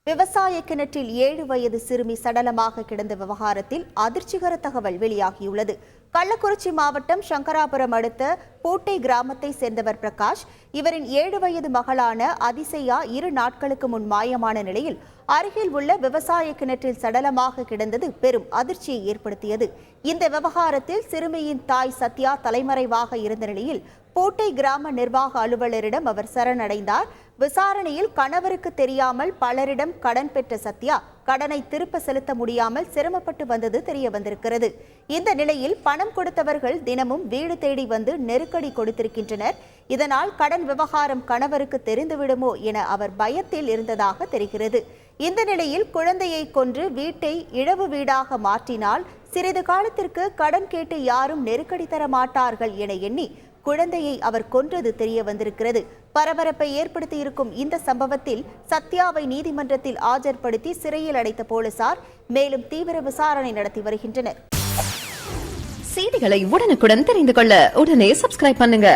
விவசாய கிணற்றில் 7 வயது சிறுமி சடலமாக கிடந்த விவகாரத்தில் அதிர்ச்சிகர தகவல் வெளியாகியுள்ளது. கள்ளக்குறிச்சி மாவட்டம் சங்கராபுரம் அடுத்த பூட்டை கிராமத்தை சேர்ந்தவர் பிரகாஷ். இவரின் 7 வயது மகளான அதிசயா 2 நாட்களுக்கு முன் மாயமான நிலையில் அருகில் உள்ள விவசாய கிணற்றில் சடலமாக கிடந்தது பெரும் அதிர்ச்சியை ஏற்படுத்தியது. இந்த விவகாரத்தில் சிறுமியின் தாய் சத்யா தலைமறைவாக இருந்த நிலையில் பூட்டை கிராம நிர்வாக அலுவலரிடம் அவர் சரணடைந்தார். விசாரணையில் கணவருக்கு தெரியாமல் பலரிடம் கடன் பெற்ற சத்யா கடனை திருப்ப செலுத்த முடியாமல் சிரமப்பட்டு வந்தது தெரிய வந்திருக்கிறது. இந்த நிலையில் பணம் கொடுத்தவர்கள் தினமும் வீடு தேடி வந்து நெருக்கடி கொடுத்திருக்கின்றனர். இதனால் கடன் விவகாரம் கணவருக்கு தெரிந்துவிடுமோ என அவர் பயத்தில் இருந்ததாக தெரிகிறது. இந்த நிலையில் குழந்தையை கொன்று வீட்டை இழவு வீடாக மாற்றினால் சிறிது காலத்திற்கு கடன் கேட்டு யாரும் நெருக்கடி தர மாட்டார்கள் என எண்ணி குழந்தையை அவர் கொன்றது தெரிய வந்திருக்கிறது. பரபரப்பை ஏற்படுத்தியிருக்கும் இந்த சம்பவத்தில் சத்யாவை நீதிமன்றத்தில் ஆஜர்படுத்தி சிறையில் அடைத்த போலீசார் மேலும் தீவிர விசாரணை நடத்தி வருகின்றனர். செய்திகளை உடனுக்குடன் தெரிந்து கொள்ள உடனே சப்ஸ்கிரைப் பண்ணுங்க.